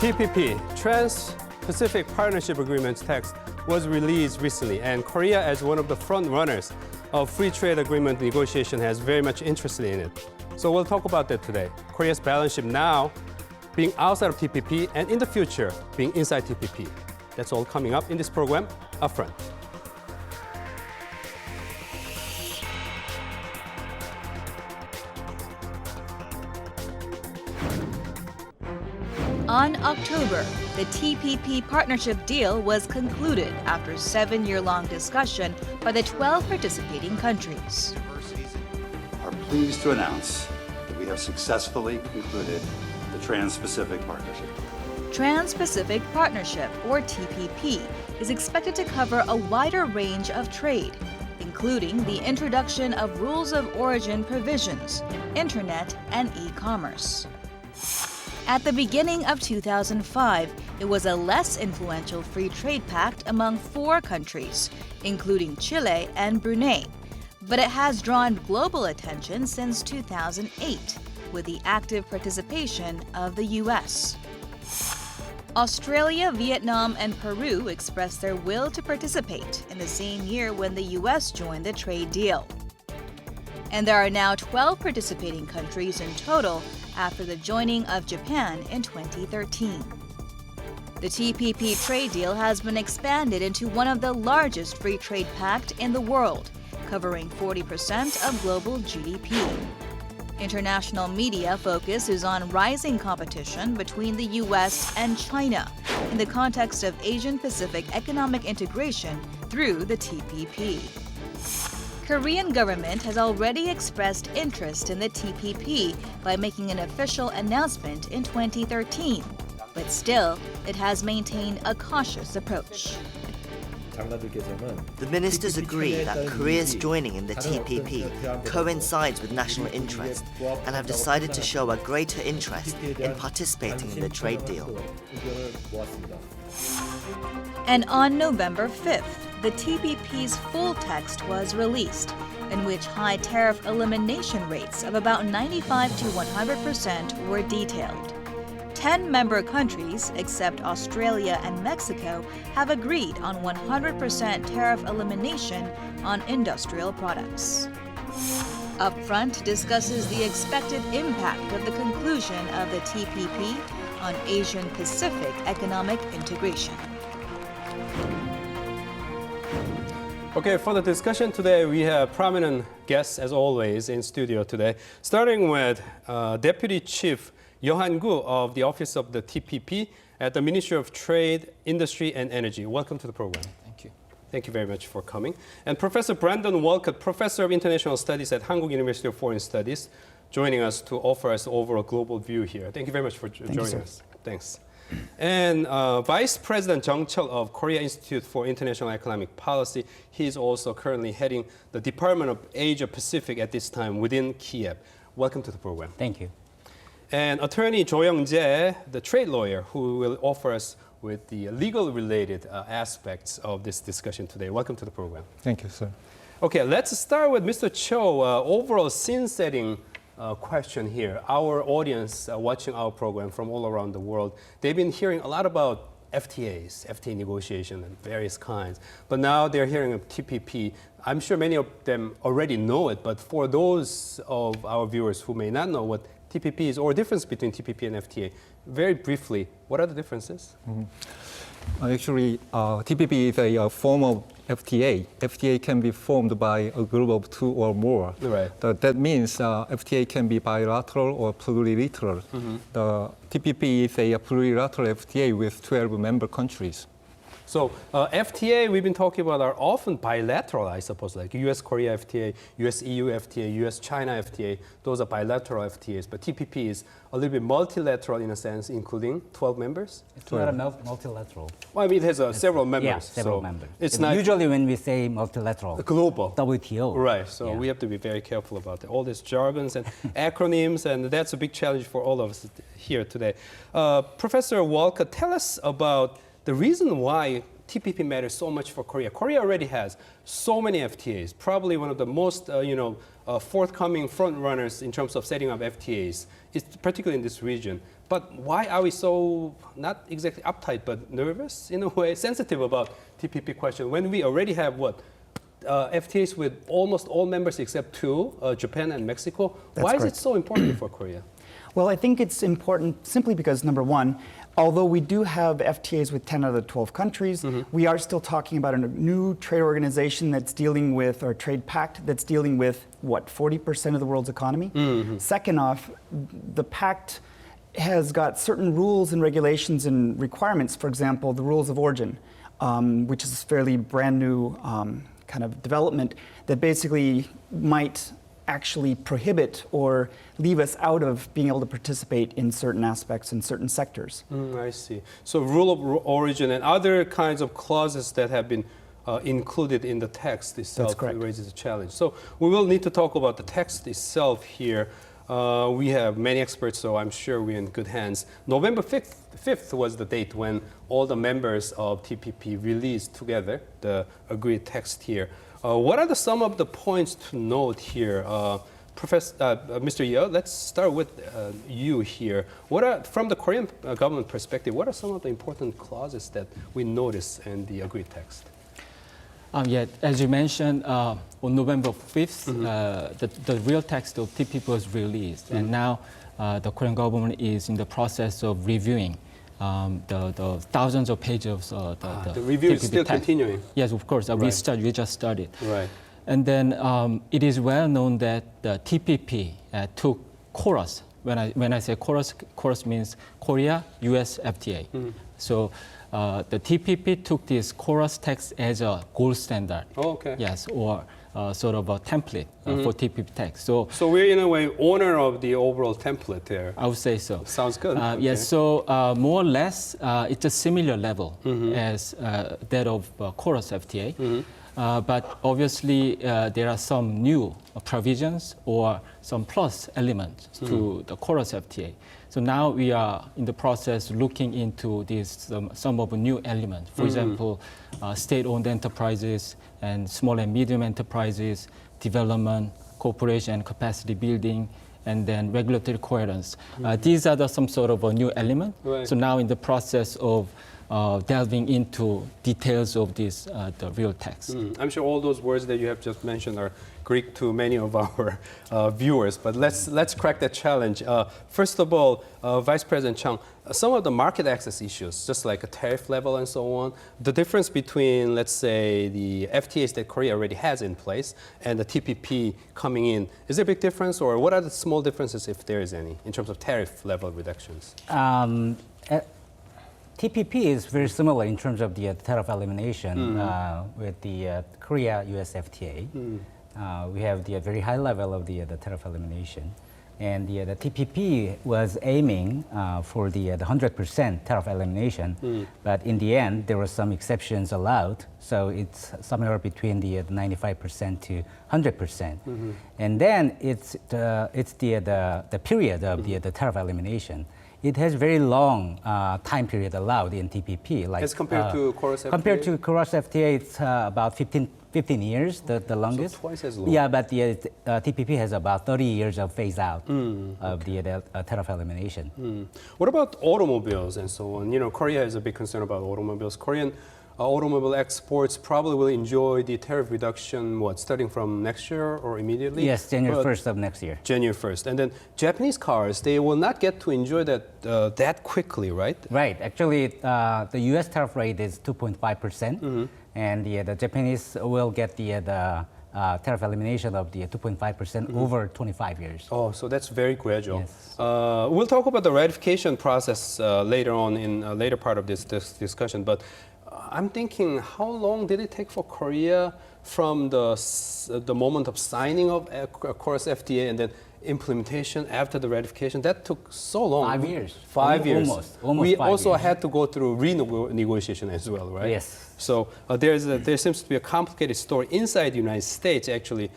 TPP, Trans-Pacific Partnership Agreement text, was released recently, and Korea, as one of the front runners of free trade agreement negotiation, has very much interested in it. So we'll talk about that today. Korea's balance sheet now being outside of TPP, and in the future being inside TPP. That's all coming up in this program, Upfront. On October, the TPP partnership deal was concluded after 7-year-long discussion by the 12 participating countries. Universities are pleased to announce that we have successfully concluded the Trans-Pacific Partnership. Trans-Pacific Partnership, or TPP, is expected to cover a wider range of trade, including the introduction of rules of origin provisions, internet, and e-commerce. At the beginning of 2005, it was a less influential free trade pact among 4 countries, including Chile and Brunei. But it has drawn global attention since 2008, with the active participation of the U.S. Australia, Vietnam, and Peru expressed their will to participate in the same year when the U.S. joined the trade deal. And there are now 12 participating countries in total after the joining of Japan in 2013. The TPP trade deal has been expanded into one of the largest free trade pact in the world, covering 40% of global GDP. International media focus is on rising competition between the U.S. and China in the context of Asian-Pacific economic integration through the TPP. Korean government has already expressed interest in the TPP by making an official announcement in 2013. But still, it has maintained a cautious approach. The ministers agree that Korea's joining in the TPP coincides with national interest and have decided to show a greater interest in participating in the trade deal. And on November 5th, the TPP's full text was released, in which high tariff elimination rates of about 95 to 100% were detailed. 10 member countries, except Australia and Mexico, have agreed on 100% tariff elimination on industrial products. Upfront discusses the expected impact of the conclusion of the TPP on Asian-Pacific economic integration. Okay, for the discussion today, we have prominent guests, as always, in studio today, starting with Deputy Chief Yeo Han-koo of the Office of the TPP at the Ministry of Trade, Industry, and Energy. Welcome to the program. Thank you. Thank you very much for coming. And Professor Brandon Walcutt, Professor of International Studies at Hankuk University of Foreign Studies, joining us to offer us an overall global view here. Thank you very much for joining us. Thanks. And Vice President Chung Chul of Korea Institute for International Economic Policy. He is also currently heading the Department of Asia Pacific at this time within KIEP. Welcome to the program. Thank you. And Attorney Cho Young-jae, the trade lawyer, who will offer us with the legal-related aspects of this discussion today. Welcome to the program. Thank you, sir. Okay, let's start with Mr. Cho. Overall scene-setting question here. Our audience watching our program from all around the world, they've been hearing a lot about FTAs, FTA negotiation and various kinds, but now they're hearing of TPP. I'm sure many of them already know it, but for those of our viewers who may not know what TPP is or difference between TPP and FTA, very briefly, what are the differences? Actually, TPP is a form of FTA. FTA can be formed by a group of 2 or more. Right. That means FTA can be bilateral or plurilateral. The TPP is a plurilateral FTA with 12 member countries. So FTA we've been talking about are often bilateral, I suppose, like US-Korea FTA, US-EU FTA, US-China FTA. Those are bilateral FTAs, but TPP is a little bit multilateral in a sense, including 12 members? It's not a multilateral. Well, I mean, it has several members. Yeah, several members. It's not usually when we say multilateral. Global. WTO. Right, so Yeah. we have to be very careful about that. All these jargons and acronyms, and that's a big challenge for all of us here today. Professor Walcutt, tell us about the reason why TPP matters so much for Korea? Korea already has so many FTAs, probably one of the most forthcoming front runners in terms of setting up FTAs, particularly in this region. But why are we so, not exactly uptight, but nervous in a way, sensitive about TPP question when we already have FTAs with almost all members except two, Japan and Mexico? Why is it so important for Korea? Well, I think it's important simply because, number one, although we do have FTAs with 10 out of the 12 countries, we are still talking about a new trade organization that's dealing with, or trade pact that's dealing with, 40% of the world's economy? Second off, the pact has got certain rules and regulations and requirements, for example, the rules of origin, which is a fairly brand new kind of development that basically might actually prohibit or leave us out of being able to participate in certain aspects in certain sectors. I see. So rule of origin and other kinds of clauses that have been included in the text itself raises a challenge. So we will need to talk about the text itself here. We have many experts, so I'm sure we're in good hands. November 5th was the date when all the members of TPP released together the agreed text here. What are some of the points to note here? Mr. Yeo, let's start with you here. From the Korean government perspective, what are some of the important clauses that we notice in the agreed text? As you mentioned, on November 5th, the real text of TPP was released, and now the Korean government is in the process of reviewing the thousands of pages of the review TPP is still text. continuing. Yes, of course. We just started. Right. And then it is well known that the TPP took KoreaUS. When I say KoreaUS means KoreaUS FTA. So the TPP took this KoreaUS text as a gold standard. Oh, okay. Yes, or sort of a template for TPP text. So we're in a way owner of the overall template there. I would say so. Sounds good. Yes, so more or less it's a similar level as that of KoreaUS FTA. But obviously there are some new provisions or some plus elements to the KoreaUS FTA. So now we are in the process looking into some of the new elements. For example, state-owned enterprises and small and medium enterprises, development, cooperation and capacity building, and then regulatory coherence. These are some sort of a new element. Right. So now in the process of delving into details of this, the real text. I'm sure all those words that you have just mentioned are Greek to many of our viewers, but let's crack that challenge. First of all, Vice President Chung, some of the market access issues, just like a tariff level and so on, the difference between, let's say, the FTAs that Korea already has in place and the TPP coming in, is there a big difference, or what are the small differences, if there is any, in terms of tariff level reductions? TPP is very similar in terms of the tariff elimination with the KoreaUS FTA. We have the very high level of the tariff elimination. And the TPP was aiming for the 100% tariff elimination, but in the end, there were some exceptions allowed. So it's somewhere between the 95% to 100%. And then it's the period of the tariff elimination. It has very long time period allowed in TPP. Like, as compared to KoreaUS FTA? Compared to KoreaUS FTA, it's about 15 years, the longest. So twice as long. Yeah, but the TPP has about 30 years of phase out of the tariff elimination. What about automobiles and so on? You know, Korea has a big concern about automobiles. Korean automobile exports probably will enjoy the tariff reduction, starting from next year or immediately? Yes, January 1st of next year. January 1st. And then Japanese cars, they will not get to enjoy that quickly, right? Right. Actually, the U.S. tariff rate is 2.5%, and the Japanese will get the tariff elimination of the 2.5% over 25 years. Oh, so that's very gradual. Yes. We'll talk about the ratification process later on in a later part of this discussion, but I'm thinking, how long did it take for Korea from the moment of signing of KoreaUS FTA and then implementation after the ratification? That took so long. 5 years. 5 years. Almost We 5 also years. had to go through renegotiation as well, right? Yes. So there seems to be a complicated story inside the United States, actually.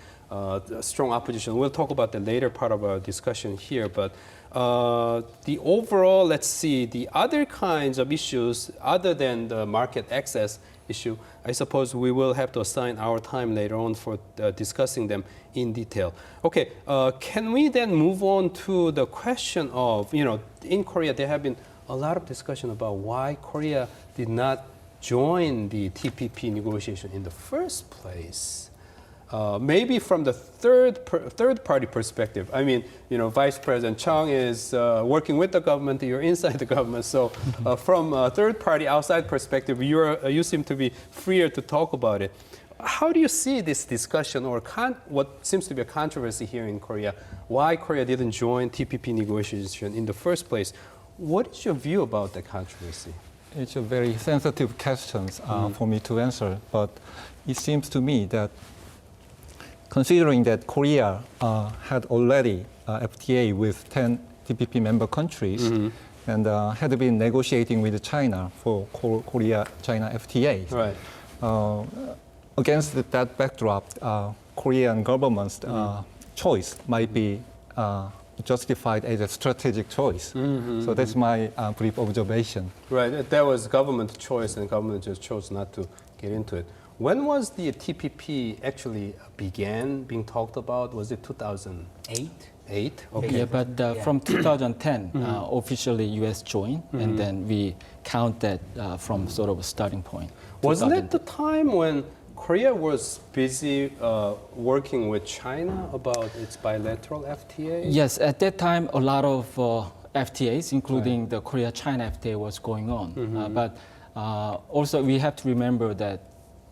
strong opposition. We'll talk about the later part of our discussion here, but the overall, let's see, the other kinds of issues other than the market access issue, I suppose we will have to assign our time later on for discussing them in detail. Okay, can we then move on to the question of, in Korea there have been a lot of discussion about why Korea did not join the TPP negotiation in the first place. Maybe from the third party perspective. I mean, Vice President Chung is working with the government. You're inside the government. So, from a third party outside perspective, you seem to be freer to talk about it. How do you see this discussion, or what seems to be a controversy here in Korea? Why Korea didn't join TPP negotiation in the first place? What is your view about the controversy? It's a very sensitive question for me to answer, but it seems to me that considering that Korea had already FTA with 10 TPP member countries and had been negotiating with China for Korea-China FTA. Right. Against that backdrop, Korean government's choice might be justified as a strategic choice. So that's my brief observation. Right, that was government choice, and government just chose not to get into it. When was the TPP actually began being talked about? Was it 2008? 8? Okay. Yeah, but from 2010, officially U.S. joined, and then we count that from sort of a starting point. Wasn't it the time when Korea was busy working with China about its bilateral FTA? Yes, at that time, a lot of FTAs, including the Korea-China FTA, was going on. But also, we have to remember that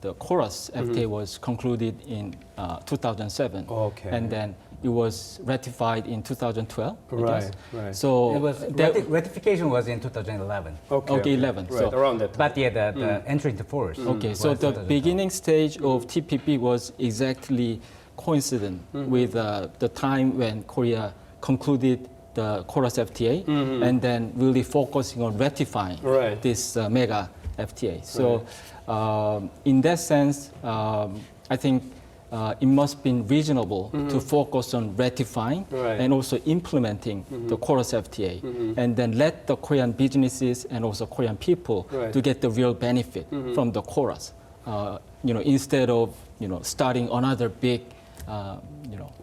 the KoreaUS FTA was concluded in 2007, and then it was ratified in 2012. Right. So It was ratification was in 2011. Okay, 11. Right, So, around that time. But yeah, the entry into force. okay, so was the 2012. beginning stage of TPP was exactly coincident with the time when Korea concluded the KoreaUS FTA, and then really focusing on ratifying this mega FTA. So, in that sense, I think it must be reasonable to focus on ratifying and also implementing the KoreaUS FTA, and then let the Korean businesses and also Korean people to get the real benefit from the KoreaUS, instead of starting another big,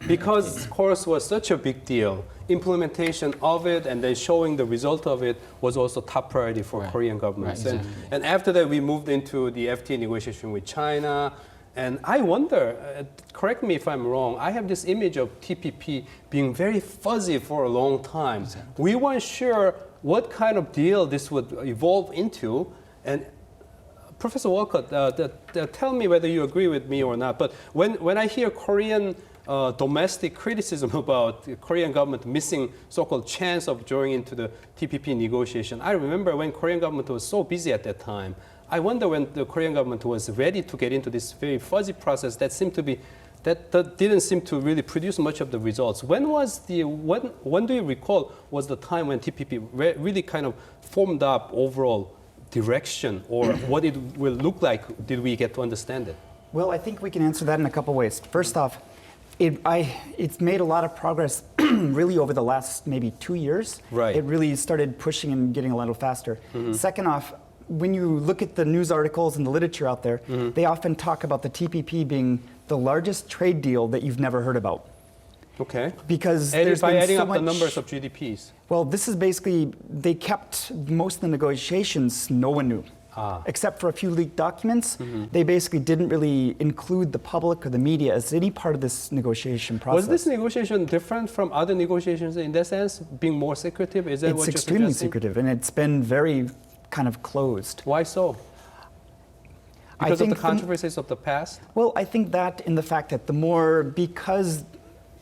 Because KoreaUS was such a big deal, implementation of it and then showing the result of it was also top priority for Korean governments. Right, And after that, we moved into the FTA negotiation with China. And I wonder, correct me if I'm wrong, I have this image of TPP being very fuzzy for a long time. We weren't sure what kind of deal this would evolve into. And Professor Walcutt, tell me whether you agree with me or not. But when I hear Korean domestic criticism about the Korean government missing so-called chance of joining into the TPP negotiation, I remember when Korean government was so busy at that time. I wonder when the Korean government was ready to get into this very fuzzy process that didn't seem to really produce much of the results. When do you recall was the time when TPP really kind of formed up overall direction, or what it will look like? Did we get to understand it? Well, I think we can answer that in a couple ways. First off, it's made a lot of progress really over the last maybe 2 years. Right. It really started pushing and getting a little faster. Second off, when you look at the news articles and the literature out there, they often talk about the TPP being the largest trade deal that you've never heard about. Okay. Because By there's been adding so up much, the numbers of GDPs. Well, this is basically, they kept most of the negotiations, no one knew. Except for a few leaked documents, they basically didn't really include the public or the media as any part of this negotiation process. Was this negotiation different from other negotiations in that sense, being more secretive? Is that what you're extremely suggesting? secretive, and it's been very kind of closed. Why so? Because of the controversies of the past? Well, I think that in the fact that because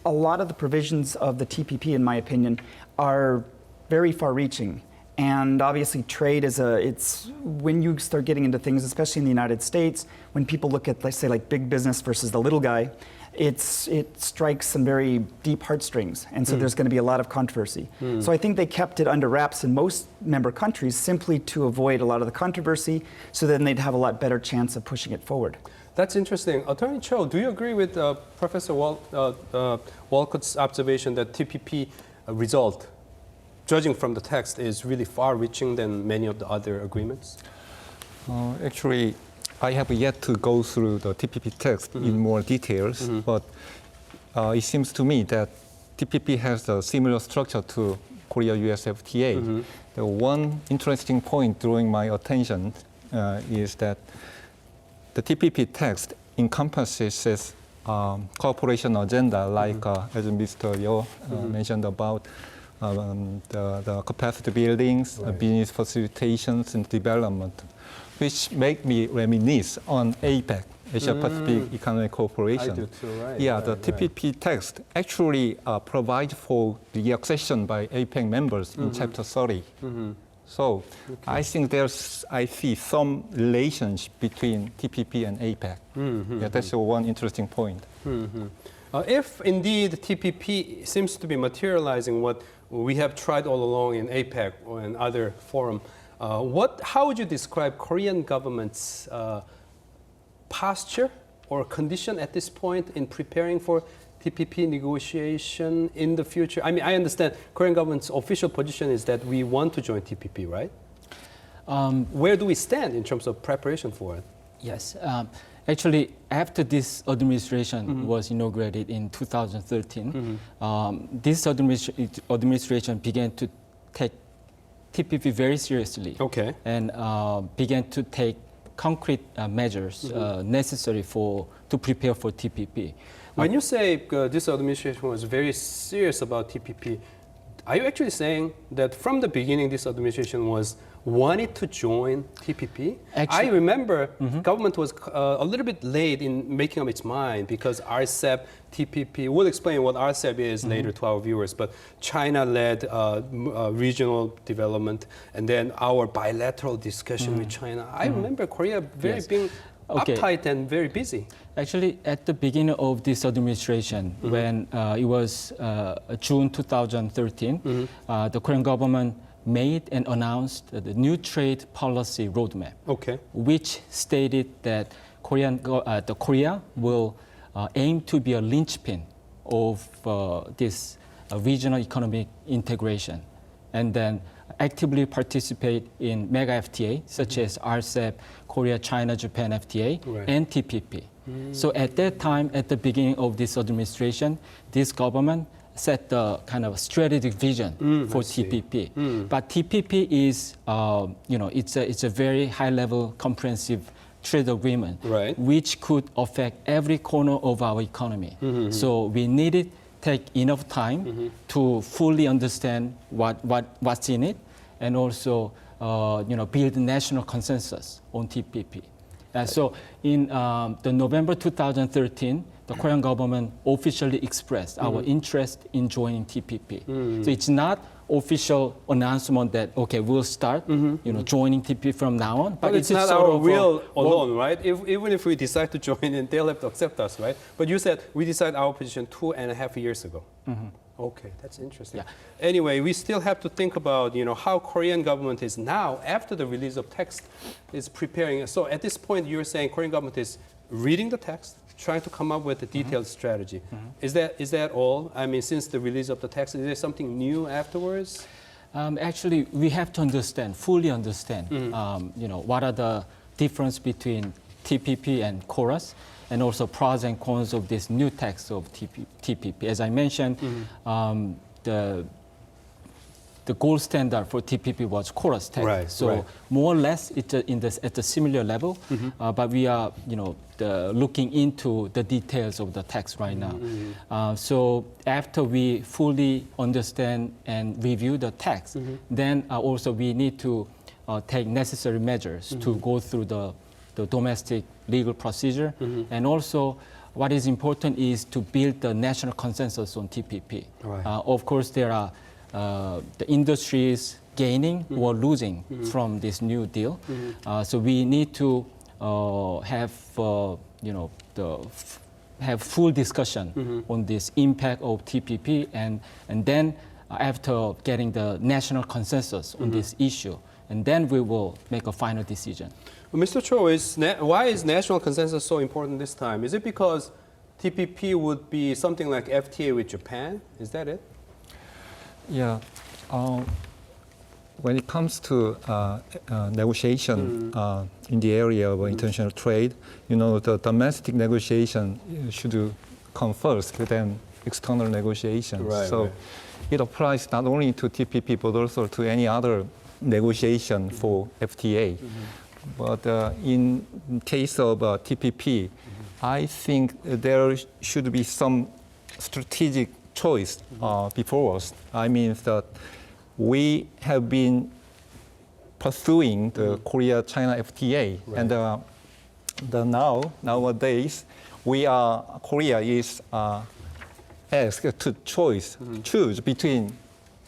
a lot of the provisions of the TPP, in my opinion, are very far-reaching. And obviously trade it's when you start getting into things, especially in the United States, when people look at, let's say, like big business versus the little guy, it strikes some very deep heartstrings. And so there's going to be a lot of controversy. So I think they kept it under wraps in most member countries simply to avoid a lot of the controversy, so then they'd have a lot better chance of pushing it forward. That's interesting. Attorney Cho, do you agree with Professor Walcutt's observation that TPP result, judging from the text, is really far-reaching than many of the other agreements? Actually, I have yet to go through the TPP text in more details, but it seems to me that TPP has a similar structure to Korea-US FTA. The one interesting point drawing my attention is that the TPP text encompasses cooperation agenda, like as Mr. Yeo mentioned about the capacity buildings, business facilitations and development, which make me reminisce on APEC, Asia Pacific Economic Cooperation. I do too, right. Yeah, the TPP text actually provides for the accession by APEC members in Chapter 30. So I think I see some relationship between TPP and APEC. Yeah, that's one interesting point. If indeed TPP seems to be materializing what we have tried all along in APEC or in other forum, how would you describe Korean government's posture or condition at this point in preparing for TPP negotiation in the future? I mean, I understand Korean government's official position is that we want to join TPP, right? Where do we stand in terms of preparation for it? Yes. Actually, after this administration was inaugurated in 2013, this administration began to take TPP very seriously. Okay. And began to take concrete measures necessary to prepare for TPP. When you say this administration was very serious about TPP, are you actually saying that from the beginning this administration wanted to join TPP? Actually, I remember government was a little bit late in making up its mind because RCEP, TPP, we'll explain what RCEP is later to our viewers, but China-led regional development and then our bilateral discussion with China. I remember Korea being uptight and very busy. Actually, at the beginning of this administration, when it was June 2013, the Korean government made and announced the new trade policy roadmap, which stated that Korea will aim to be a linchpin of this regional economic integration, and then actively participate in mega FTA such as RCEP, Korea, China, Japan FTA, and TPP. So at that time, at the beginning of this administration, this government set the kind of strategic vision for TPP. But TPP is, it's a very high-level, comprehensive trade agreement, which could affect every corner of our economy. So we needed take enough time to fully understand what's in it, and also build national consensus on TPP. So in the November 2013, the Korean government officially expressed our interest in joining TPP. So it's not official announcement that we'll start joining TPP from now on. But it's not our will alone, right? Even if we decide to join in, they'll have to accept us, right? But you said we decided our position 2.5 years ago. Okay, that's interesting. Anyway, we still have to think about how Korean government is now, after the release of text, is preparing. So at this point, you're saying Korean government is reading the text, trying to come up with a detailed strategy. Is that all? I mean, since the release of the text, is there something new afterwards? Actually, we have to fully understand, what are the difference between TPP and KoreaUS, and also pros and cons of this new text of TPP. As I mentioned, the gold standard for TPP was KoreaUS text. So more or less it's at a similar level, but we are looking into the details of the text right now. So after we fully understand and review the text, then also we need to take necessary measures to go through the domestic legal procedure. And also what is important is to build the national consensus on TPP. Of course, there are the industries gaining or losing from this new deal. So we need to have have full discussion on this impact of TPP, and then after getting the national consensus on this issue, and then we will make a final decision. Well, Mr. Cho, why is national consensus so important this time? Is it because TPP would be something like FTA with Japan? Is that it? Yeah. When it comes to negotiation in the area of international trade, the domestic negotiation should come first, then external negotiations. Right. It applies not only to TPP but also to any other negotiation for FTA. But in case of TPP, I think there should be some strategic choice before us. I mean that we have been pursuing the Korea-China FTA, and nowadays Korea is asked to choose between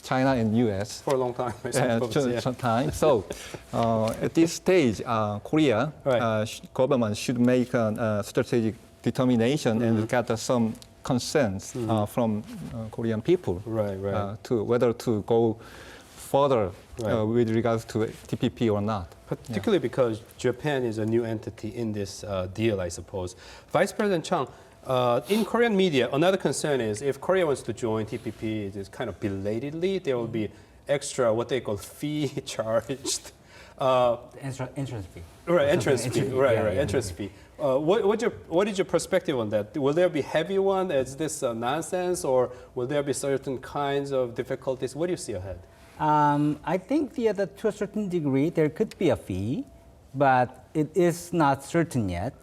China and U.S. For a long time, I suppose. Sometime. So at this stage, Korea government should make a strategic determination and get some consent from Korean people to whether to go further with regards to TPP or not. Particularly because Japan is a new entity in this deal, I suppose. Vice President Chung, in Korean media, another concern is if Korea wants to join TPP, it is kind of belatedly, there will be extra, what they call fee charged. Entrance fee. Right, entrance fee. Entrance fee. What is your perspective on that? Will there be heavy one? Is this nonsense, or will there be certain kinds of difficulties? What do you see ahead? I think to a certain degree there could be a fee, but it is not certain yet.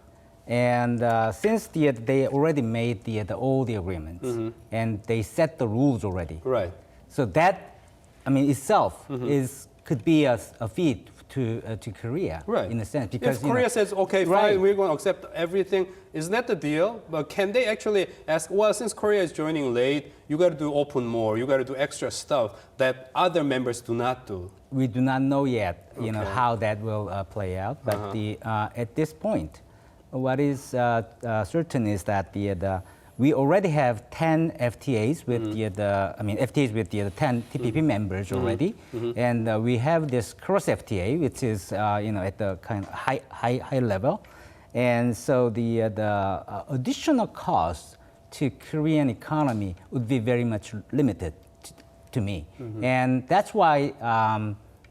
And since they already made all the agreements and they set the rules already, so that itself could be a fee to Korea in a sense, because if Korea says okay, fine, we're going to accept everything, isn't that the deal? But can they actually ask, well, since Korea is joining late, you got to do open more, you got to do extra stuff that other members do not do? We do not know yet, how that will play out. But at this point, what is certain is that we already have 10 FTAs with FTAs with the 10 TPP members already, and we have this cross FTA, which is at the kind of high level, and so the additional cost to Korean economy would be very much limited to me, and that's why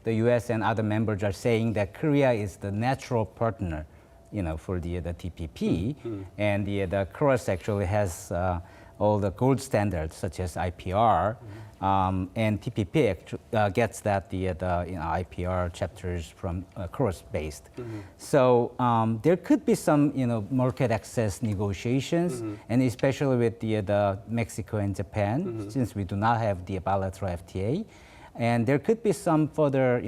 the U.S. and other members are saying that Korea is the natural partner for the TPP, and the cross actually has all the gold standards such as IPR, and TPP gets that the IPR chapters from cross based. So there could be some market access negotiations, and especially with the Mexico and Japan, since we do not have the bilateral FTA. And there could be some further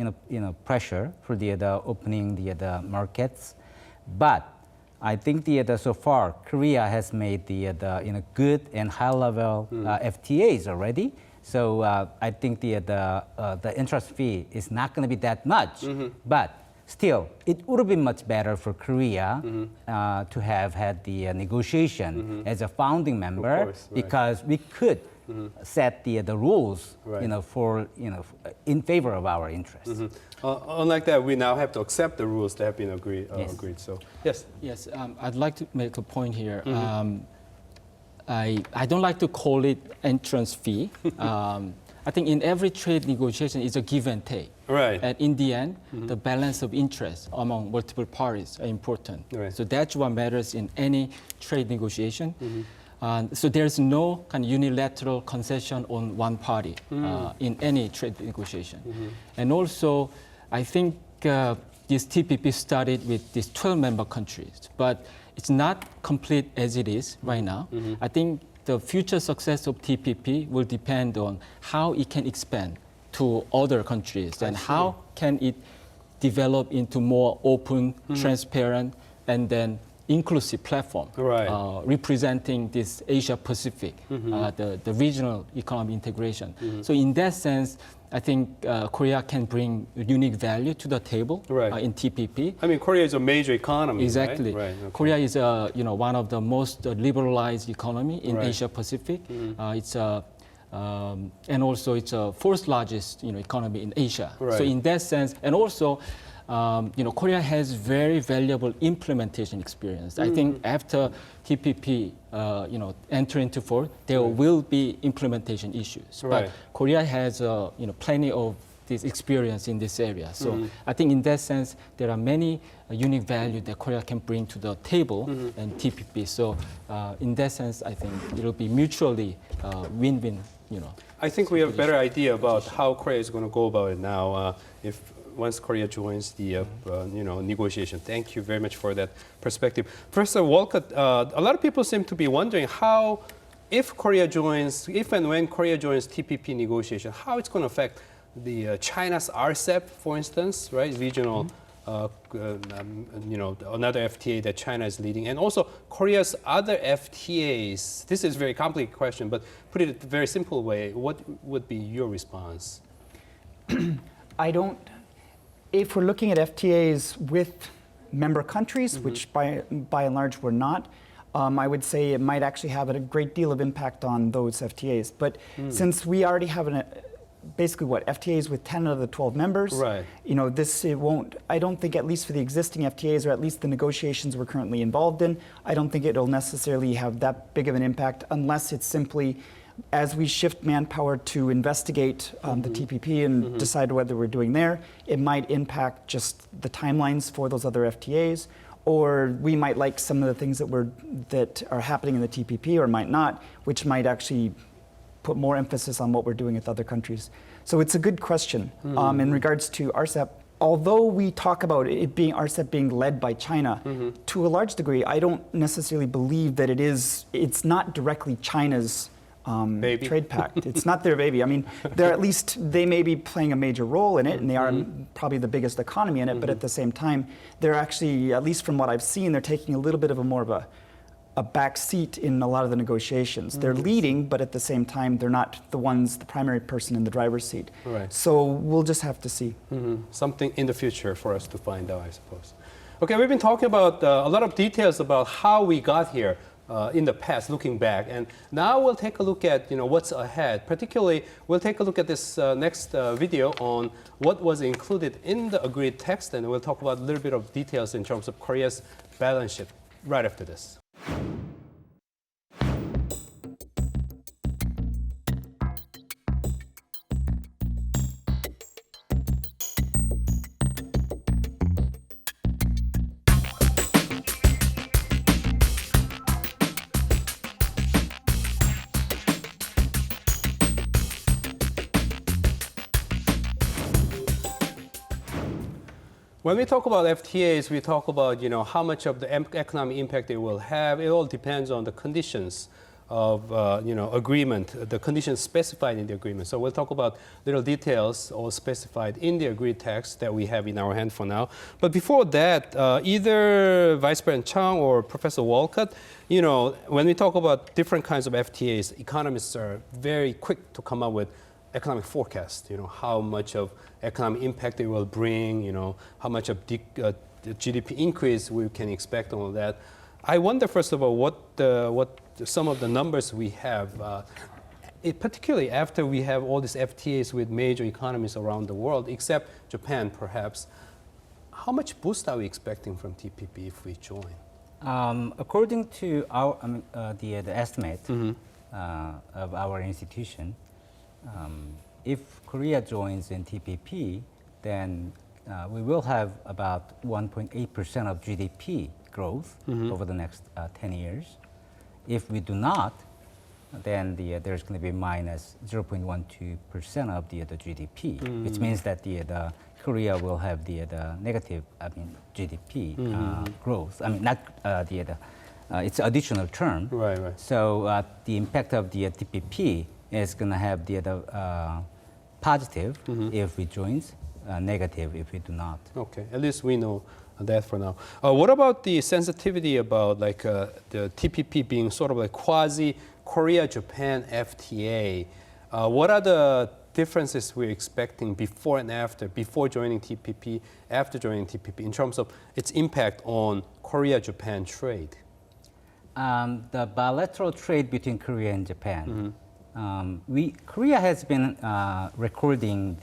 pressure for the opening the markets. But I think so far Korea has made the good and high level FTAs already. So I think the interest fee is not going to be that much. But still, it would have been much better for Korea to have had the negotiation as a founding member, because we could set the rules for in favor of our interests. Unlike that, we now have to accept the rules that have been agreed. So yes. I'd like to make a point here. I don't like to call it entrance fee. I think in every trade negotiation, it's a give and take. And in the end, the balance of interest among multiple parties are important. So that's what matters in any trade negotiation. So there's no kind of unilateral concession on one party in any trade negotiation. And also, I think this TPP started with these 12 member countries, but it's not complete as it is right now. I think the future success of TPP will depend on how it can expand to other countries and how can it develop into more open, transparent, and then inclusive platform representing this Asia Pacific, the regional economic integration. So in that sense, I think Korea can bring unique value to the table in TPP. I mean, Korea is a major economy. Exactly. Korea is one of the most liberalized economy in Asia Pacific. It's and also it's a fourth largest economy in Asia. So in that sense, and also Korea has very valuable implementation experience. I think after TPP, enter into force, there will be implementation issues. Right. But Korea has, plenty of this experience in this area. So I think in that sense, there are many unique value that Korea can bring to the table and TPP. So in that sense, I think it will be mutually win-win. I think we have a better idea about how Korea is going to go about it now. If once Korea joins the negotiation. Thank you very much for that perspective. Professor Walcutt, a lot of people seem to be wondering how, if and when Korea joins TPP negotiation, how it's going to affect the China's RCEP, for instance, right? Regional, another FTA that China is leading, and also Korea's other FTAs. This is a very complicated question, but put it in a very simple way. What would be your response? If we're looking at FTAs with member countries, which by and large we're not, I would say it might actually have a great deal of impact on those FTAs. But since we already have basically FTAs with 10 of the 12 members, right. It won't, I don't think, at least for the existing FTAs, or at least the negotiations we're currently involved in, I don't think it'll necessarily have that big of an impact unless it's simply, as we shift manpower to investigate the TPP and decide whether we're doing there, it might impact just the timelines for those other FTAs, or we might like some of the things that are happening in the TPP or might not, which might actually put more emphasis on what we're doing with other countries. So it's a good question. In regards to RCEP, although we talk about RCEP being led by China, to a large degree, I don't necessarily believe that it's not directly China's trade pact. It's not their baby. I mean, they may be playing a major role in it, and they are probably the biggest economy in it, but at the same time, they're actually, at least from what I've seen, they're taking a little bit of more of a back seat in a lot of the negotiations. They're leading, but at the same time, they're not the primary person in the driver's seat. Right. So we'll just have to see. Something in the future for us to find out, I suppose. Okay, we've been talking about a lot of details about how we got here in the past, looking back. And now we'll take a look at what's ahead. Particularly, we'll take a look at this next video on what was included in the agreed text, and we'll talk about a little bit of details in terms of Korea's balance sheet right after this. When we talk about FTAs, we talk about how much of the economic impact they will have. It all depends on the conditions of agreement, the conditions specified in the agreement. So we'll talk about little details all specified in the agreed text that we have in our hand for now. But before that, either Vice President Chung or Professor Walcutt, when we talk about different kinds of FTAs, economists are very quick to come up with economic forecast, how much of economic impact they will bring, how much of the GDP increase we can expect, all of that. I wonder, first of all, what some of the numbers we have, particularly after we have all these FTAs with major economies around the world, except Japan, perhaps. How much boost are we expecting from TPP if we join? According to our the estimate of our institution, if Korea joins in TPP, then we will have about 1.8% of GDP growth over the next 10 years. If we do not, then there's going to be minus 0.12% of the GDP, which means that the Korea will have the negative GDP growth. Not it's additional term. Right. So the impact of the TPP is going to have the positive if we join, negative if we do not. Okay, at least we know that for now. What about the sensitivity about the TPP being sort of like quasi Korea-Japan FTA? What are the differences we're expecting before and after, before joining TPP, after joining TPP, in terms of its impact on Korea-Japan trade? The bilateral trade between Korea and Japan. Korea has been recording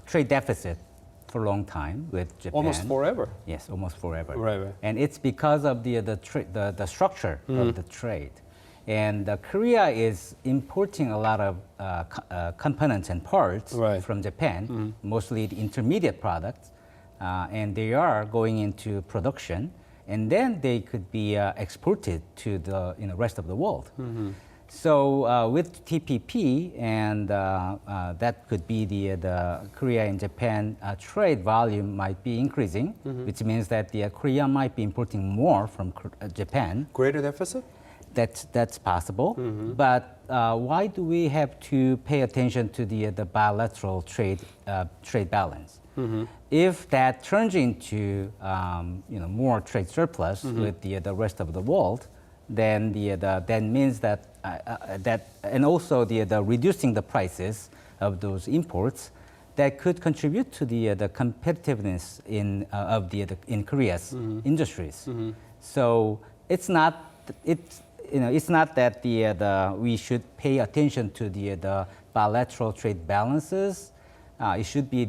trade deficit for a long time with Japan. Almost forever. Yes, almost forever. Right. And it's because of the structure of the trade. And Korea is importing a lot of components and parts from Japan, mostly the intermediate products, and they are going into production, and then they could be exported to the rest of the world. So with TPP, and that could be the Korea and Japan trade volume might be increasing, which means that Korea might be importing more from Japan. Greater deficit? That's possible, but why do we have to pay attention to the bilateral trade balance? If that turns into more trade surplus with the rest of the world, then that means that and also the reducing the prices of those imports, that could contribute to the competitiveness in Korea's industries. So it's not that we should pay attention to the bilateral trade balances. It should be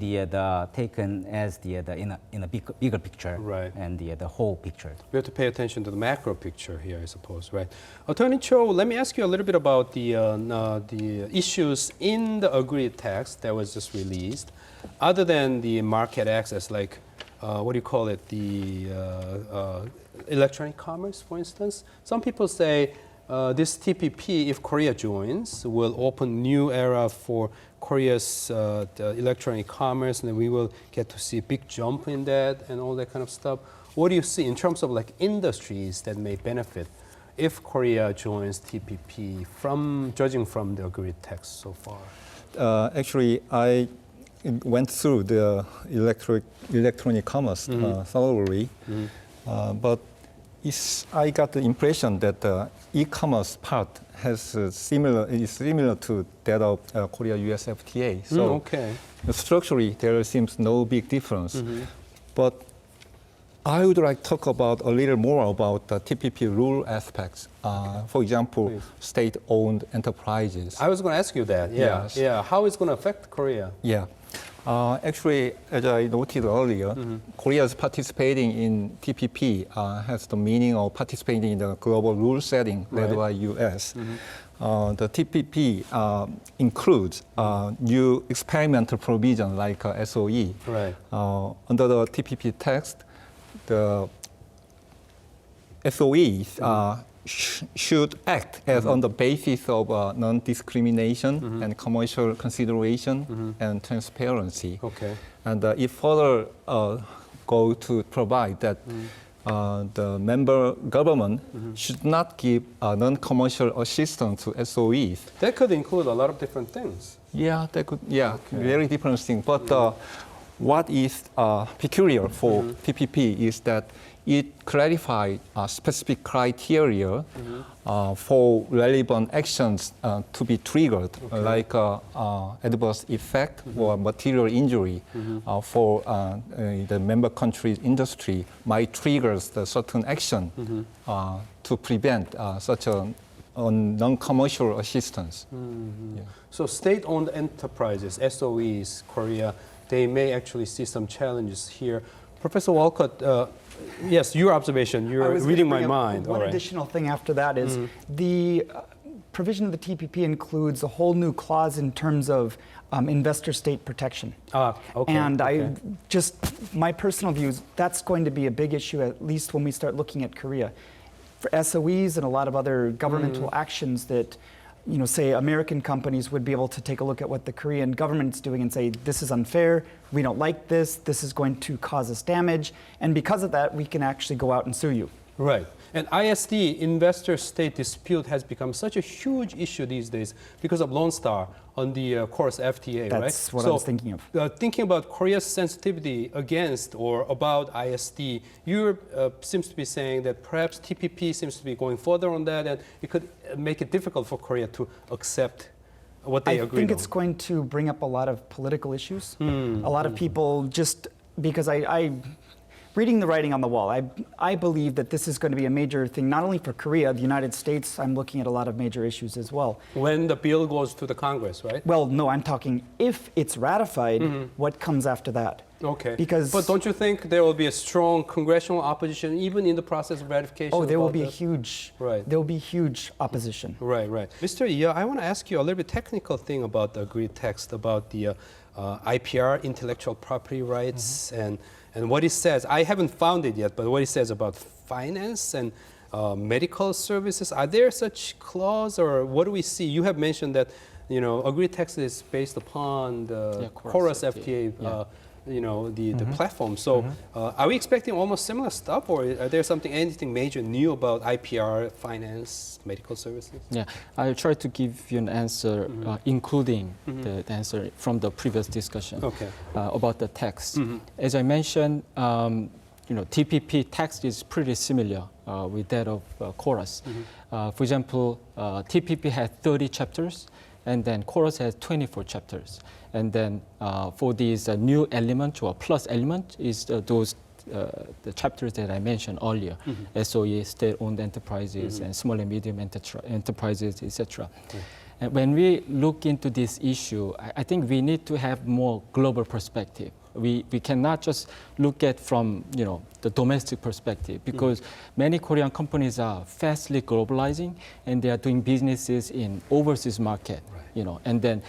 taken as in a bigger picture, and the whole picture. We have to pay attention to the macro picture here, I suppose, right? Attorney Cho, let me ask you a little bit about the issues in the agreed text that was just released, other than the market access, like what do you call it, the electronic commerce, for instance. Some people say this TPP, if Korea joins, will open new era for Korea's electronic commerce, and then we will get to see a big jump in that and all that kind of stuff. What do you see in terms of like industries that may benefit if Korea joins TPP, judging from the agreed text so far? Actually, I went through the electronic commerce thoroughly, but I got the impression that the e-commerce part is similar to that of KoreaUS FTA. So structurally, there seems no big difference. But I would like to talk about a little more about the TPP rule aspects. For example, state-owned enterprises. I was going to ask you that. Yes. Yeah. How it's going to affect Korea? Yeah. Actually, as I noted earlier, Korea's participating in TPP has the meaning of participating in the global rule setting led by US. The TPP includes new experimental provision like SOE. Under the TPP text, the SOEs should act as on the basis of non-discrimination and commercial consideration and transparency. And it further go to provide that the member government should not give non-commercial assistance to SOEs. That could include a lot of different things. Yeah, that could. Yeah, very different things. But what is peculiar for TPP is that it clarified specific criteria for relevant actions to be triggered, like adverse effect or material injury for the member country's industry might trigger the certain action to prevent such a non-commercial assistance. So state-owned enterprises, SOEs, Korea, they may actually see some challenges here. Professor Walcutt, yes, your observation, you're reading my mind. One additional thing after that is the provision of the TPP includes a whole new clause in terms of investor state protection. And my personal view is that's going to be a big issue, at least when we start looking at Korea. For SOEs and a lot of other governmental actions that, say American companies would be able to take a look at what the Korean government's doing and say, this is unfair, we don't like this is going to cause us damage, and because of that, we can actually go out and sue you. Right. And ISD, investor-state dispute, has become such a huge issue these days because of Lone Star on the KoreaUS FTA, right? That's what I was thinking of. Thinking about Korea's sensitivity against or about ISD, you seems to be saying that perhaps TPP seems to be going further on that, and it could make it difficult for Korea to accept what they agreed on. I think it's going to bring up a lot of political issues. A lot of people just, because reading the writing on the wall, I believe that this is going to be a major thing, not only for Korea, the United States. I'm looking at a lot of major issues as well. When the bill goes to the Congress, right? Well, no, I'm talking if it's ratified, what comes after that? Okay. Because but don't you think there will be a strong congressional opposition even in the process of ratification? there will about be a that? huge Right. there will be huge opposition. Right, right. Mr. Yeo, I want to ask you a little bit technical thing about the agreed text about the IPR, intellectual property rights, and what it says. I haven't found it yet, but what it says about finance and medical services. Are there such clause, or what do we see? You have mentioned that agreed text is based upon the KoreaUS FTA. The platform. So are we expecting almost similar stuff, or are there anything major new about IPR, finance, medical services? Yeah, I'll try to give you an answer, including the answer from the previous discussion about the text. As I mentioned, TPP text is pretty similar with that of KoreaUS. For example, TPP had 30 chapters, and then KoreaUS has 24 chapters. And then for these new element or plus element is those the chapters that I mentioned earlier, SOE, state-owned enterprises, and small and medium enterprises, etc. And when we look into this issue, I think we need to have more global perspective. We cannot just look at from the domestic perspective, because many Korean companies are fastly globalizing and they are doing businesses in overseas market, and then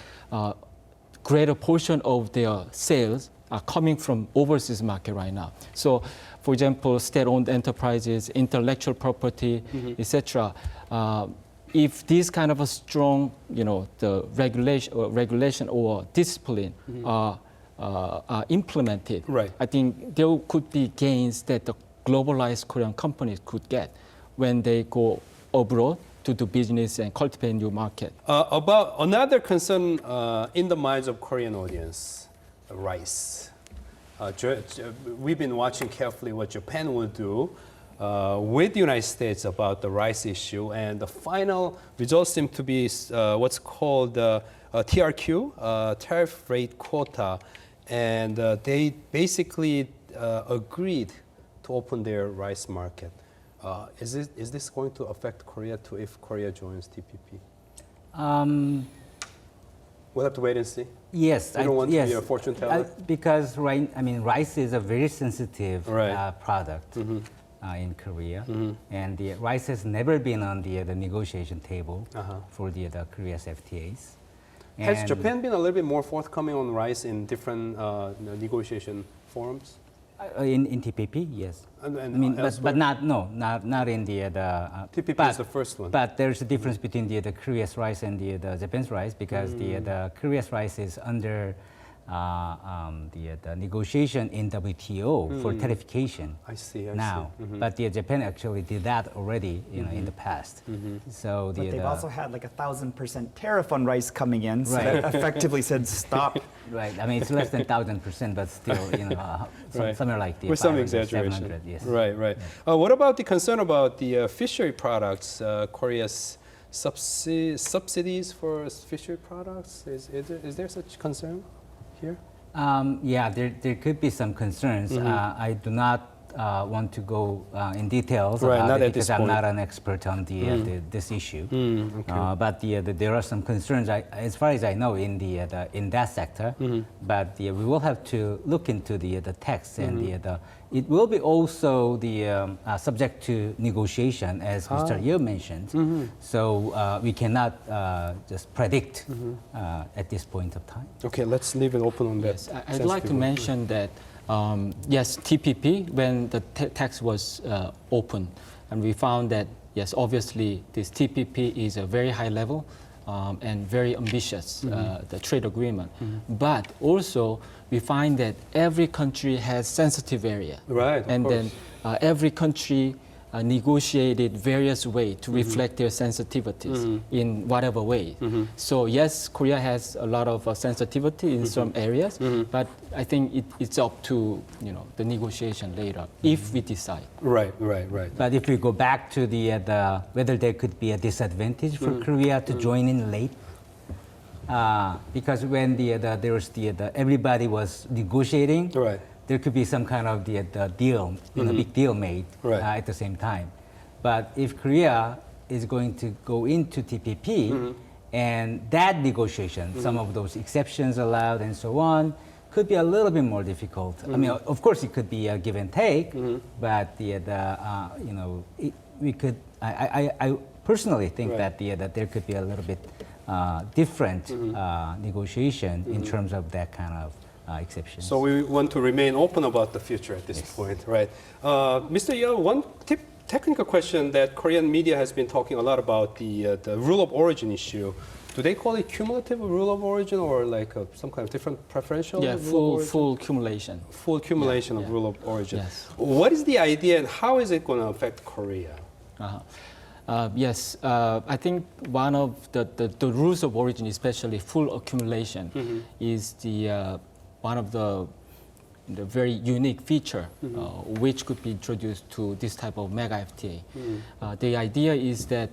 greater portion of their sales are coming from overseas market right now. So, for example, state-owned enterprises, intellectual property, etc. If this kind of a strong, the regulation or discipline are implemented, I think there could be gains that the globalized Korean companies could get when they go abroad to do business and cultivate new market. About another concern in the minds of Korean audience, rice. We've been watching carefully what Japan will do with the United States about the rice issue, and the final results seem to be what's called TRQ, tariff rate quota, and they basically agreed to open their rice market. Is this going to affect Korea too if Korea joins TPP? We'll have to wait and see. Yes, you don't want to be a fortune teller? Because rice is a very sensitive product in Korea, and the rice has never been on the negotiation table for the KoreaUS FTAs. Has Japan been a little bit more forthcoming on rice in different negotiation forums? In TPP, yes. But not in the TPP is the first one. But there's a difference between the KoreaUS rice and the Japan's rice, because the KoreaUS rice is under the negotiation in WTO for ratification. I see. But Japan actually did that already, in the past. So but they've also had like 1,000% tariff on rice coming in, so that effectively said stop. Right. It's less than 1,000%, but still, somewhere like the with some 500, exaggeration. 700, yes. Right. What about the concern about the fishery products? Korea's subsidies for fishery products. Is there such concern here? There could be some concerns. I do not want to go in details about it because I'm not an expert on this issue. But there are some concerns, as far as I know, in that sector. But we will have to look into the text, and it will be also subject to negotiation, as Mr. Yeo mentioned. So we cannot just predict at this point of time. Okay, let's leave it open on that. Yes, I'd like to mention that. Yes, TPP, when the text was open, and we found that, yes, obviously this TPP is a very high level and very ambitious, the trade agreement. But also, we find that every country has sensitive area. Right, and then every country negotiated various ways to reflect their sensitivities in whatever way. So yes, Korea has a lot of sensitivity in some areas, but I think it's up to the negotiation later if we decide. Right. But if we go back to whether there could be a disadvantage for Korea to join in late, because when there was everybody was negotiating. Right. There could be some kind of the deal, big deal made at the same time. But if Korea is going to go into TPP and that negotiation, some of those exceptions allowed and so on, could be a little bit more difficult. I mean, of course, it could be a give and take, but we could. I personally think that that there could be a little bit different negotiation in terms of that kind of exceptions. So we want to remain open about the future at this point, right? Mr. Yeo, one technical question that Korean media has been talking a lot about, the rule of origin issue. Do they call it cumulative rule of origin or like some kind of different preferential? Yeah, full cumulation. Full accumulation of rule of origin. Yes. What is the idea and how is it going to affect Korea? Yes, I think one of the rules of origin, especially full accumulation, is one of the very unique feature which could be introduced to this type of mega FTA. The idea is that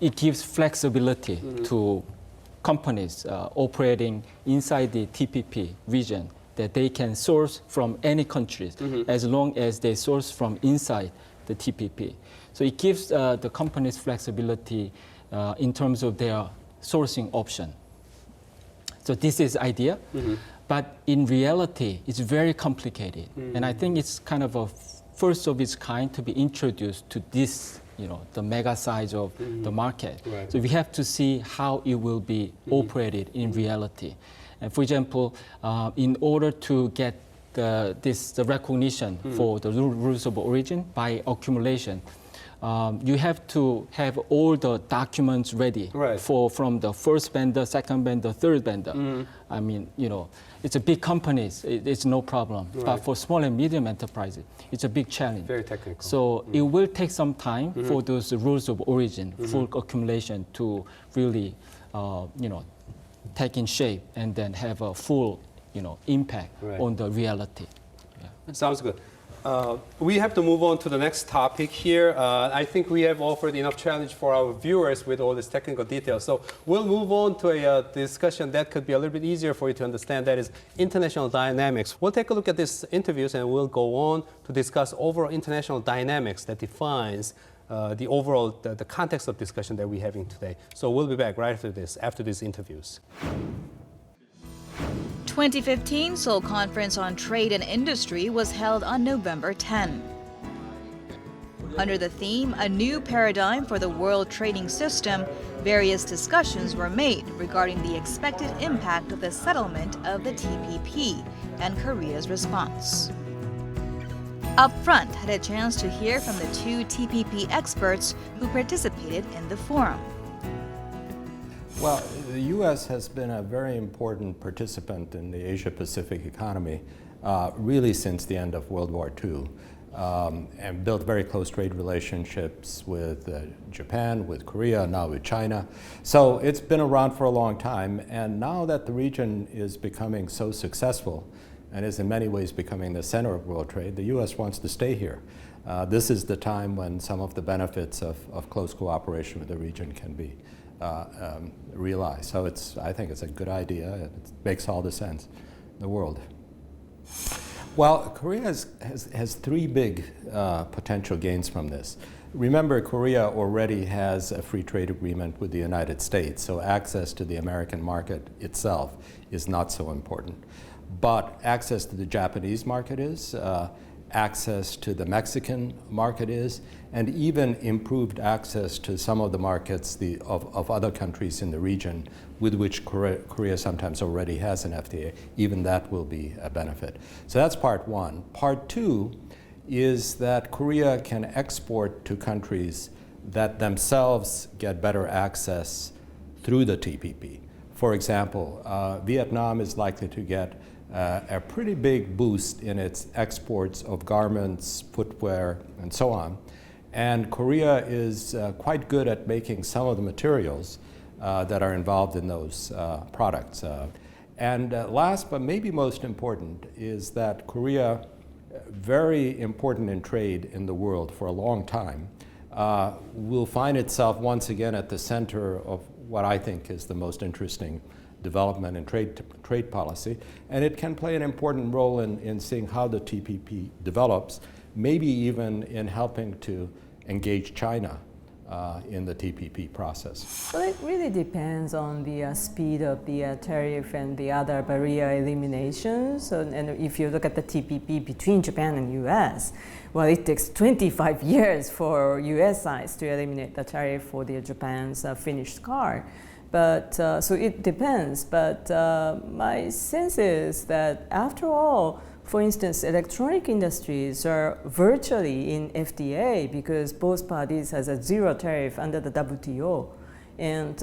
it gives flexibility to companies operating inside the TPP region, that they can source from any countries as long as they source from inside the TPP. So it gives the companies flexibility in terms of their sourcing option. So this is idea, but in reality, it's very complicated. And I think it's kind of a first of its kind to be introduced to this, the mega size of the market. Right. So we have to see how it will be operated in reality. And for example, in order to get the recognition for the rules of origin by accumulation, you have to have all the documents ready from the first vendor, second vendor, third vendor. I mean, it's a big companies, it's no problem. But for small and medium enterprises, it's a big challenge. Very technical. So it will take some time for those rules of origin, full accumulation to really, take in shape and then have a full, impact on the reality. Yeah. Sounds good. We have to move on to the next topic here. I think we have offered enough challenge for our viewers with all this technical details. So we'll move on to a discussion that could be a little bit easier for you to understand. That is international dynamics. We'll take a look at these interviews and we'll go on to discuss overall international dynamics that defines the overall the context of discussion that we're having today. So we'll be back right after these interviews. 2015 Seoul Conference on Trade and Industry was held on November 10. Under the theme, A New Paradigm for the World Trading System, various discussions were made regarding the expected impact of the settlement of the TPP and Korea's response. Upfront had a chance to hear from the two TPP experts who participated in the forum. Well, the U.S. has been a very important participant in the Asia-Pacific economy really since the end of World War II, and built very close trade relationships with Japan, with Korea, now with China. So it's been around for a long time, and now that the region is becoming so successful and is in many ways becoming the center of world trade, the U.S. wants to stay here. This is the time when some of the benefits of close cooperation with the region can be realized. So I think it's a good idea. It makes all the sense in the world. Well, Korea has three big potential gains from this. Remember, Korea already has a free trade agreement with the United States, so access to the American market itself is not so important. But access to the Japanese market is, access to the Mexican market is, and even improved access to some of the markets of other countries in the region with which Korea sometimes already has an FTA. Even that will be a benefit. So that's part one. Part two is that Korea can export to countries that themselves get better access through the TPP. For example, Vietnam is likely to get a pretty big boost in its exports of garments, footwear, and so on. And Korea is quite good at making some of the materials that are involved in those products. And last, but maybe most important, is that Korea, very important in trade in the world for a long time, will find itself once again at the center of what I think is the most interesting development in trade policy, and it can play an important role in seeing how the TPP develops, maybe even in helping to engage China in the TPP process? Well, it really depends on the speed of the tariff and the other barrier eliminations. And if you look at the TPP between Japan and US, well, it takes 25 years for US sides to eliminate the tariff for the Japan's finished car. But so it depends. But my sense is that after all, for instance, electronic industries are virtually in FTA because both parties has a zero tariff under the WTO. And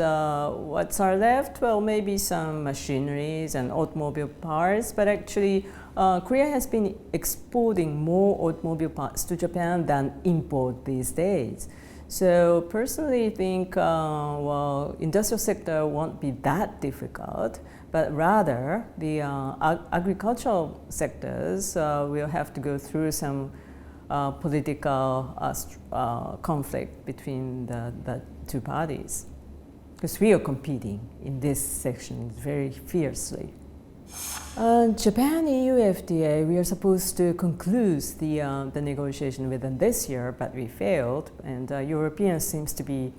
what's are left? Well, maybe some machineries and automobile parts, but actually Korea has been exporting more automobile parts to Japan than import these days. So personally think, well, industrial sector won't be that difficult, but rather the agricultural sectors will have to go through some political conflict between the two parties. Because we are competing in this section very fiercely. Japan-EU FTA, we are supposed to conclude the negotiation within this year, but we failed, and Europeans seems to be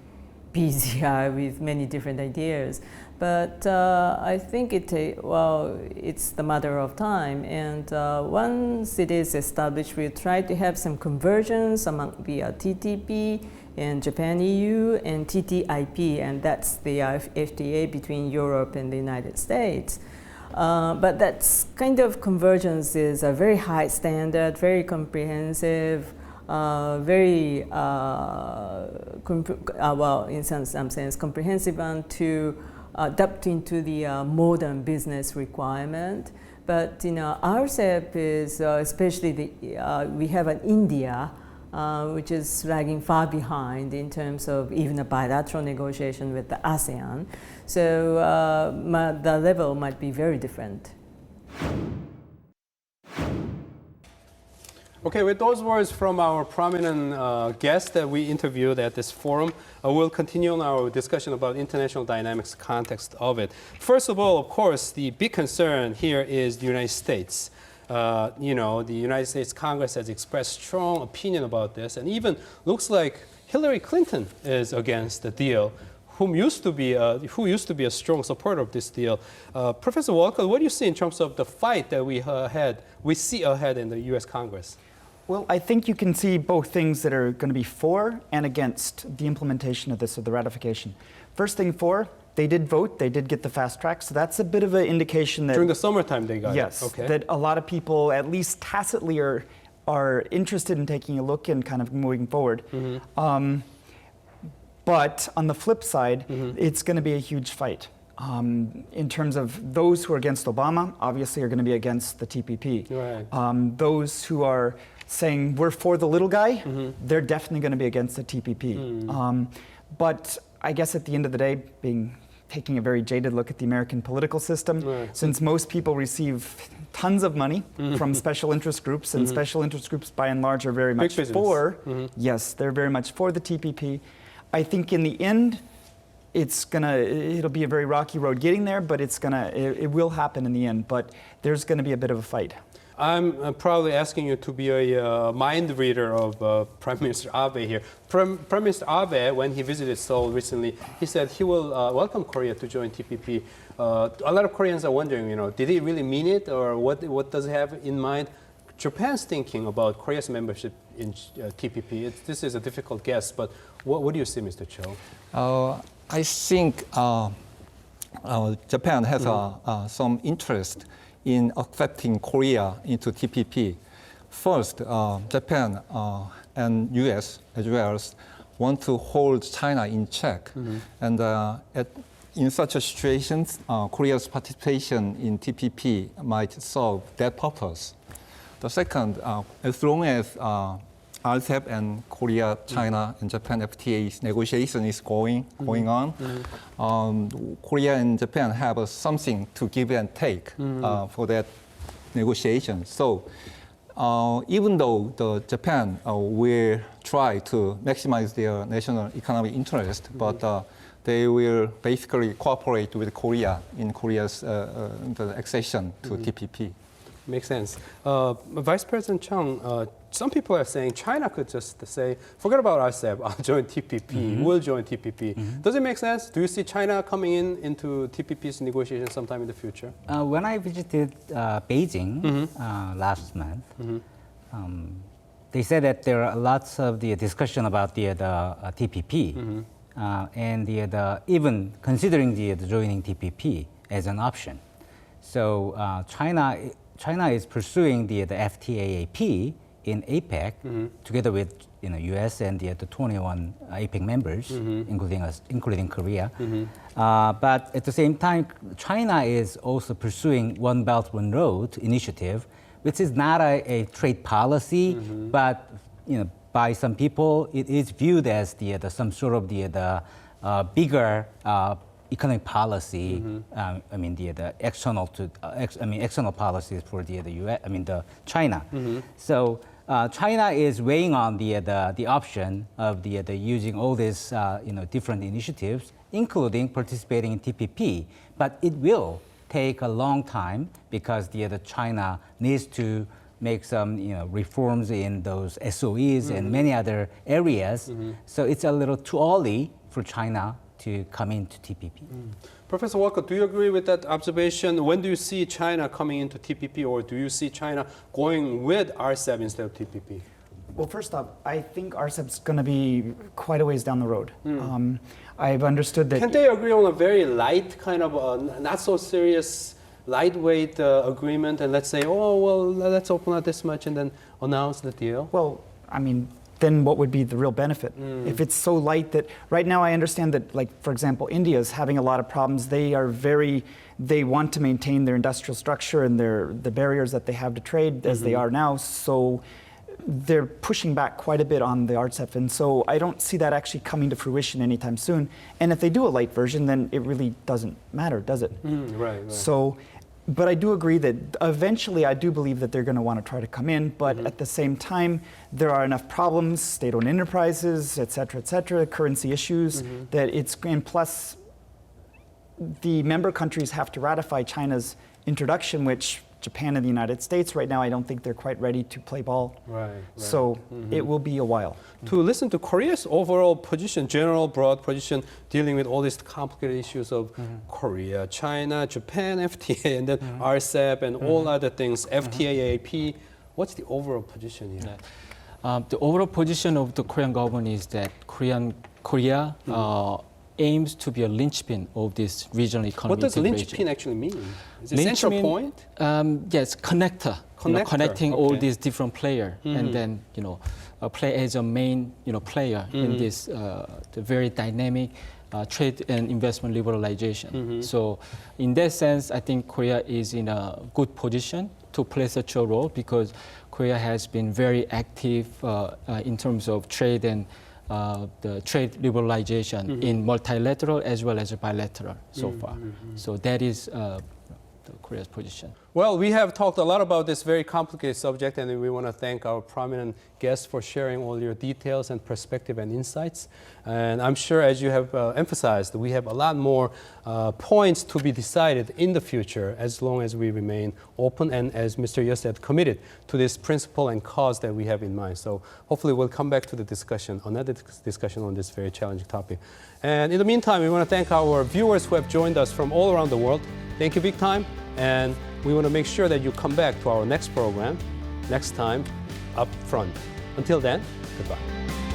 busy with many different ideas. But I think it's the matter of time, and once it is established, we'll try to have some convergence among the TTP and Japan-EU and TTIP, and that's the FTA between Europe and the United States. But that's kind of convergence is a very high standard, very comprehensive, very, well, in some sense, comprehensive one to adapt into the modern business requirement. But RCEP is especially we have an India, which is lagging far behind in terms of even a bilateral negotiation with the ASEAN. So the level might be very different. Okay, with those words from our prominent guests that we interviewed at this forum, we'll continue on our discussion about international dynamics context of it. First of all, of course, the big concern here is the United States. The United States Congress has expressed strong opinion about this, and even looks like Hillary Clinton is against the deal, who used to be a strong supporter of this deal. Professor Walcutt, what do you see in terms of the fight that we see ahead in the U.S. Congress? Well, I think you can see both things that are going to be for and against the implementation of this, of the ratification. First thing for, they did vote, they did get the fast track, so that's a bit of an indication that... During the summertime they got yes, it. Okay. That a lot of people, at least tacitly, are interested in taking a look and kind of moving forward. Mm-hmm. But on the flip side, it's going to be a huge fight. In terms of those who are against Obama, obviously are going to be against the TPP. Right. Those who are saying we're for the little guy, they're definitely going to be against the TPP. But I guess at the end of the day, taking a very jaded look at the American political system, right. Since most people receive tons of money from special interest groups, and special interest groups by and large are very much for, yes, they're very much for the TPP. I think in the end, it'll be a very rocky road getting there, but it will happen in the end, but there's going to be a bit of a fight. I'm probably asking you to be a mind reader of Prime Minister Abe here. Prime Minister Abe, when he visited Seoul recently, he said he will welcome Korea to join TPP. A lot of Koreans are wondering, did he really mean it, or what does he have in mind? Japan's thinking about Korea's membership in TPP. This is a difficult guess, but what do you see, Mr. Cho? I think Japan has some interest in accepting Korea into TPP. First, Japan and US as well want to hold China in check. And in such a situation, Korea's participation in TPP might serve that purpose. The second, as long as RCEP and Korea, China, and Japan FTA negotiation is going on, Korea and Japan have something to give and take for that negotiation. So even though Japan will try to maximize their national economic interest, but they will basically cooperate with Korea in Korea's the accession to TPP. Makes sense. Vice President Chung, some people are saying China could just say, forget about RCEP, I'll join TPP, we'll join TPP. Does it make sense? Do you see China coming into TPP's negotiations sometime in the future? When I visited Beijing last month, they said that there are lots of the discussion about the TPP and even considering the joining TPP as an option. So China is pursuing the FTAAP in APEC together with U.S. and the 21 APEC members, including Korea. But at the same time, China is also pursuing One Belt, One Road initiative, which is not a trade policy, but by some people it is viewed as some sort of the bigger economic policy. The external policies for the U.S. the China. So China is weighing on the option of the using all these different initiatives, including participating in TPP, but it will take a long time because the China needs to make some reforms in those SOEs and many other areas. So it's a little too early for China to come into TPP. Professor Walcutt, do you agree with that observation? When do you see China coming into TPP, or do you see China going with RCEP instead of TPP? Well, first off, I think RCEP's going to be quite a ways down the road. I've understood that... Can they agree on a very light, kind of not so serious, lightweight agreement, and let's say, oh, well, let's open up this much and then announce the deal? Well, then what would be the real benefit? If it's so light that, right now I understand that, like, for example, India is having a lot of problems. They want to maintain their industrial structure and the barriers that they have to trade as they are now. So they're pushing back quite a bit on the RCEP. And so I don't see that actually coming to fruition anytime soon. And if they do a light version, then it really doesn't matter, does it? Right. So, but I do agree that eventually I do believe that they're going to want to try to come in, but at the same time, there are enough problems, state-owned enterprises, et cetera, currency issues, that and plus the member countries have to ratify China's introduction, which Japan and the United States, right now, I don't think they're quite ready to play ball. Right. So it will be a while. To listen to Korea's overall position, general broad position, dealing with all these complicated issues of Korea, China, Japan, FTA, and then RCEP and all other things, FTAAP. What's the overall position here? The overall position of the Korean government is that Korea aims to be a linchpin of this regional economic integration. What does linchpin actually mean? Is it central point? Yes, connector. Connecting all these different players, and then play as a main player in this the very dynamic trade and investment liberalization. So, in that sense, I think Korea is in a good position to play such a role because Korea has been very active in terms of trade and the trade liberalization in multilateral as well as bilateral so far. So that is Korea's position. Well, we have talked a lot about this very complicated subject, and we want to thank our prominent guests for sharing all your details and perspective and insights. And I'm sure, as you have emphasized, we have a lot more points to be decided in the future as long as we remain open and, as Mr. Yeo said, committed to this principle and cause that we have in mind. So hopefully we'll come back to the discussion, another discussion on this very challenging topic. And in the meantime, we want to thank our viewers who have joined us from all around the world. Thank you big time. And we want to make sure that you come back to our next program, next time, Upfront. Until then, goodbye.